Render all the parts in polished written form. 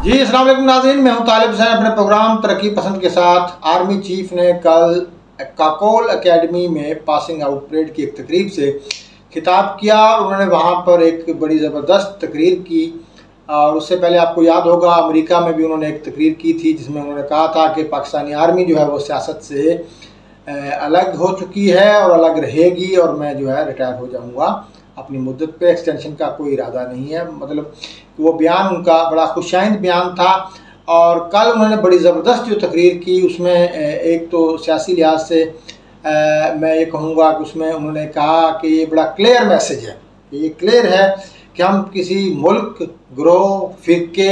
जी अस्सलाम वालेकुम नाज़रीन, मैं हूं तालिब हुसैन अपने प्रोग्राम तरक्की पसंद के साथ। आर्मी चीफ ने कल काकोल एकेडमी में पासिंग आउट परेड की एक तकरीब से खिताब किया और उन्होंने वहां पर एक बड़ी ज़बरदस्त तकरीर की। और उससे पहले आपको याद होगा अमेरिका में भी उन्होंने एक तकरीर की थी जिसमें उन्होंने कहा था कि पाकिस्तानी आर्मी जो है वो सियासत से अलग हो चुकी है और अलग रहेगी और मैं जो है रिटायर हो जाऊंगा, अपनी मुद्दत पे एक्सटेंशन का कोई इरादा नहीं है। मतलब वो बयान उनका बड़ा खुशाइंद बयान था। और कल उन्होंने बड़ी ज़बरदस्त जो तकरीर की उसमें एक तो सियासी लिहाज से मैं ये कहूँगा कि उसमें उन्होंने कहा कि ये बड़ा क्लियर मैसेज है, ये क्लियर है कि हम किसी मुल्क, ग्रोह, फ़िरके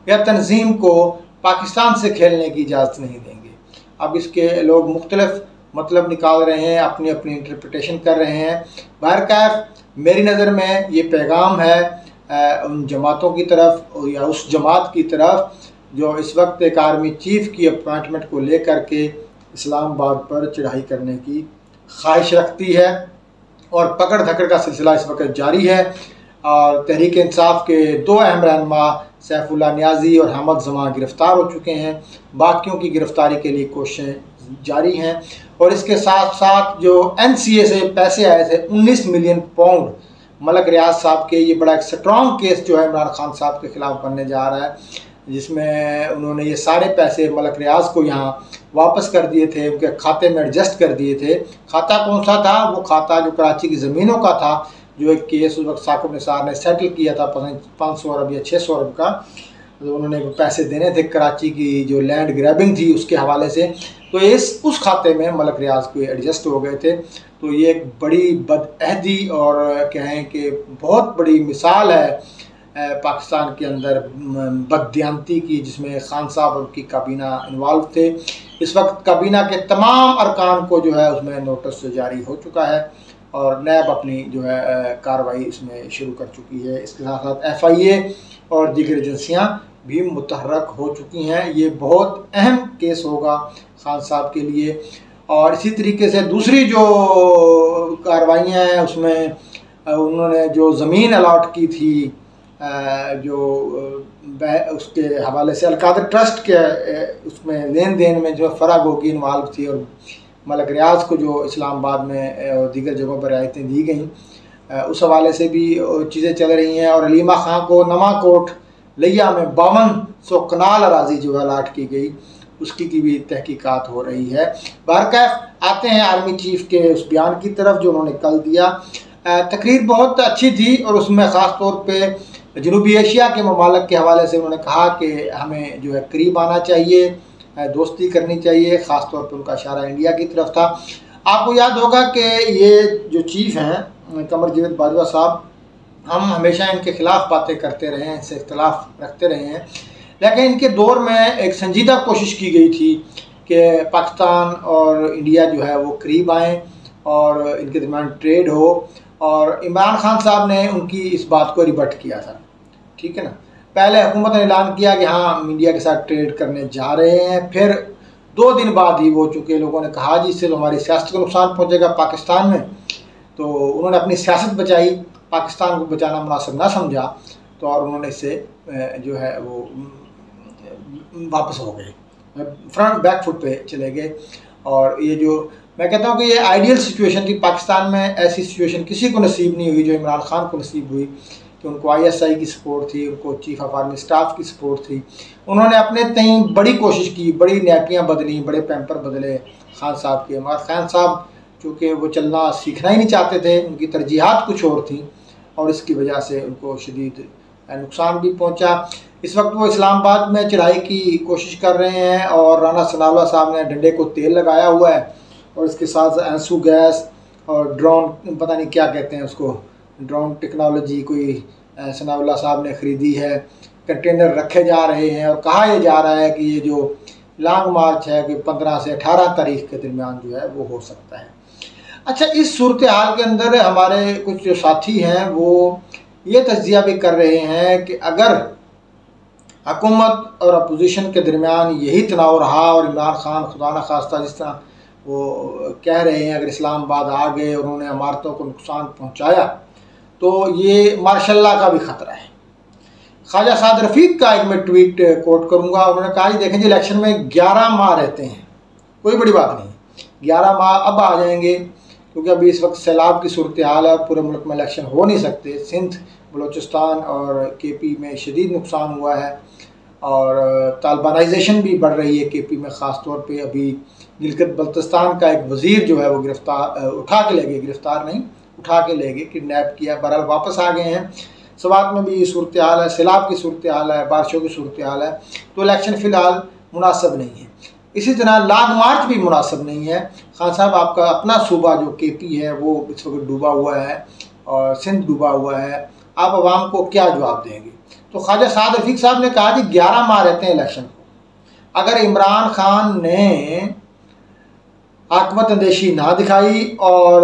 या तंजीम को पाकिस्तान से खेलने की इजाज़त नहीं देंगे। अब इसके लोग मुख्तलिफ मतलब निकाल रहे हैं, अपनी अपनी इंटरप्रिटेशन कर रहे हैं। बहरकैफ मेरी नज़र में ये पैगाम है उन जमातों की तरफ या उस जमात की तरफ जो इस वक्त एक आर्मी चीफ की अपॉइंटमेंट को लेकर के इस्लामाबाद पर चढ़ाई करने की ख्वाहिश रखती है। और पकड़ धकड़ का सिलसिला इस वक्त जारी है और तहरीक इंसाफ के दो अहम रहनुमा सैफुल्लाह नियाज़ी और हमद जमा गिरफ़्तार हो चुके हैं। बाकियों की गिरफ़्तारी के लिए कोशिशें जारी हैं। और इसके साथ साथ जो NCA से पैसे आए थे 19 मिलियन पाउंड मलक रियाज साहब के, ये बड़ा एक स्ट्रॉन्ग केस जो है इमरान खान साहब के ख़िलाफ़ बनने जा रहा है, जिसमें उन्होंने ये सारे पैसे मलक रियाज को यहाँ वापस कर दिए थे, उनके खाते में एडजस्ट कर दिए थे। खाता कौन सा था? वो खाता जो कराची की ज़मीनों का था, जो एक केस उस वक्त साकिब निसार ने सेटल किया था 500 अरब या 600 अरब का। तो उन्होंने पैसे देने थे कराची की जो लैंड ग्रैबिंग थी उसके हवाले से, तो उस खाते में मलक रियाज को एडजस्ट हो गए थे। तो ये एक बड़ी बदअहदी और कहें कि बहुत बड़ी मिसाल है पाकिस्तान के अंदर बददियानती की, जिसमें खान साहब और उनकी काबीना इन्वॉल्व थे। इस वक्त काबीना के तमाम अरकान को जो है उसमें नोटिस जारी हो चुका है और नैब अपनी जो है कार्रवाई इसमें शुरू कर चुकी है। इसके साथ साथ FIA और दीगर एजेंसियाँ भी मुतहर्रक हो चुकी हैं। ये बहुत अहम केस होगा खान साहब के लिए। और इसी तरीके से दूसरी जो कार्रवाइयाँ हैं उसमें उन्होंने जो ज़मीन अलाट की थी जो उसके हवाले से अलकादर ट्रस्ट के उसमें लेन देन में जो फ़राग होगी इन्वॉल्व थी और मलक रियाज को जो इस्लामाबाद में और दीगर जगहों पर रियायतें दी गई, उस हवाले से भी चीज़ें चल रही हैं। और अलीमा खां को नमाकोट लिया में 5200 कनाल अराजी जो अलाट की गई, उसकी की भी तहकीकात हो रही है। बहरकैफ आते हैं आर्मी चीफ के उस बयान की तरफ जो उन्होंने कल दिया। तकरीर बहुत अच्छी थी और उसमें ख़ास तौर पे जनूबी एशिया के ममालिक के हवाले से उन्होंने कहा कि हमें जो है करीब आना चाहिए, दोस्ती करनी चाहिए। ख़ास तौर पे उनका इशारा इंडिया की तरफ था। आपको याद होगा कि ये जो चीफ़ हैं कमर जावेद बाजवा साहब, हम हमेशा इनके ख़िलाफ़ बातें करते रहे हैं, इनसे इख्तलाफ रखते रहे हैं, लेकिन इनके दौर में एक संजीदा कोशिश की गई थी कि पाकिस्तान और इंडिया जो है वो करीब आएँ और इनके दरमियान ट्रेड हो। और इमरान खान साहब ने उनकी इस बात को रिबट किया था, ठीक है ना। पहले हुकूमत ने ऐलान किया कि हाँ हम इंडिया के साथ ट्रेड करने जा रहे हैं, फिर 2 दिन बाद ही वो चूँकि लोगों ने कहा जी इससे तो हमारी सियासत को नुकसान पहुँचेगा पाकिस्तान में, तो उन्होंने अपनी सियासत बचाई, पाकिस्तान को बचाना मुनासिब ना समझा, तो और उन्होंने इससे जो है वो वापस हो गए, फ्रंट बैक फुट पे चले गए। और ये जो मैं कहता हूँ कि ये आइडियल सिचुएशन थी पाकिस्तान में, ऐसी सिचुएशन किसी को नसीब नहीं हुई जो इमरान खान को नसीब हुई कि उनको ISI की सपोर्ट थी, उनको चीफ ऑफ आर्मी स्टाफ की सपोर्ट थी। उन्होंने अपने तई बड़ी कोशिश की, बड़ी नैपियाँ बदली, बड़े पैम्पर बदले खान साहब के, मगर खान साहब चूँकि वो चलना सीखना ही नहीं चाहते थे, उनकी तरजीहात कुछ और थी और इसकी वजह से उनको शदीद नुकसान भी पहुँचा। इस वक्त वो इस्लामाबाद में चढ़ाई की कोशिश कर रहे हैं और राना सनाउल्लाह साहब ने डंडे को तेल लगाया हुआ है और इसके साथ आंसू गैस और ड्रोन, पता नहीं क्या कहते हैं उसको, ड्रोन टेक्नोलॉजी कोई सनाउल्लाह साहब ने ख़रीदी है, कंटेनर रखे जा रहे हैं और कहा यह जा रहा है कि ये जो लॉन्ग मार्च है कि 15 से 18 तारीख के दरमियान जो है वो हो सकता है। अच्छा, इस सूरत हाल के अंदर हमारे कुछ जो साथी हैं वो ये तज्जिया भी कर रहे हैं कि अगर हुकूमत और अपोजिशन के दरमियान यही तनाव रहा और इमरान खान खुदा न खास्ता जिस तरह वो कह रहे हैं अगर इस्लामाबाद आ गए और उन्होंने इमारतों को नुकसान पहुंचाया तो ये मार्शल लॉ का भी ख़तरा है। ख्वाजा साद रफ़ीक का एक मैं ट्वीट कोट करूँगा। उन्होंने कहा, देखें जी, इलेक्शन में 11 माह रहते हैं, कोई बड़ी बात नहीं है। 11 माह अब आ जाएंगे, क्योंकि अभी इस वक्त सैलाब की सूरत हाल है, पूरे मुल्क में इलेक्शन हो नहीं सकते। सिंध, बलूचिस्तान और केपी में शदीद नुकसान हुआ है और तालिबानाइजेशन भी बढ़ रही है केपी में। ख़ास तौर पे अभी गिलगित बल्तिस्तान का एक वज़ीर जो है वो उठा के ले गए, गिरफ्तार नहीं, उठा के ले गए, किडनैप किया, बहरहाल वापस आ गए हैं। स्वात में भी सूरत हाल है, सैलाब की सूरत हाल है, बारिशों की सूरत हाल है, तो इलेक्शन फ़िलहाल मुनासिब नहीं है। इसी तरह लॉन्ग मार्च भी मुनासिब नहीं है। खान साहब, आपका अपना सूबा जो केपी है वो इस वक्त डूबा हुआ है और सिंध डूबा हुआ है, आप अवाम को क्या जवाब देंगे? तो ख्वाजा साद रफ़ीक साहब ने कहा कि 11 माह रहते हैं इलेक्शन को। अगर इमरान खान ने आकमत अंदेशी ना दिखाई और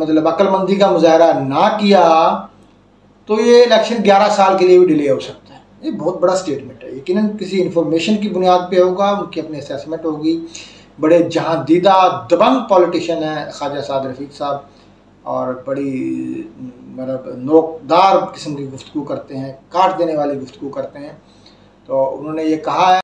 मतलब अक्लमंदी का मुजाहरा ना किया तो ये इलेक्शन 11 साल के लिए भी डिले हो सकता है। ये बहुत बड़ा स्टेटमेंट है। यकीनन किसी इन्फॉर्मेशन की बुनियाद पे होगा, उनकी अपनी असेसमेंट होगी। बड़े जहाँ दीदा दबंग पॉलिटिशियन हैं ख्वाजा साद रफ़ीक साहब, और बड़ी मतलब नोकदार किस्म की गुफ्तगू करते हैं, काट देने वाली गुफ्तगू करते हैं। तो उन्होंने ये कहा है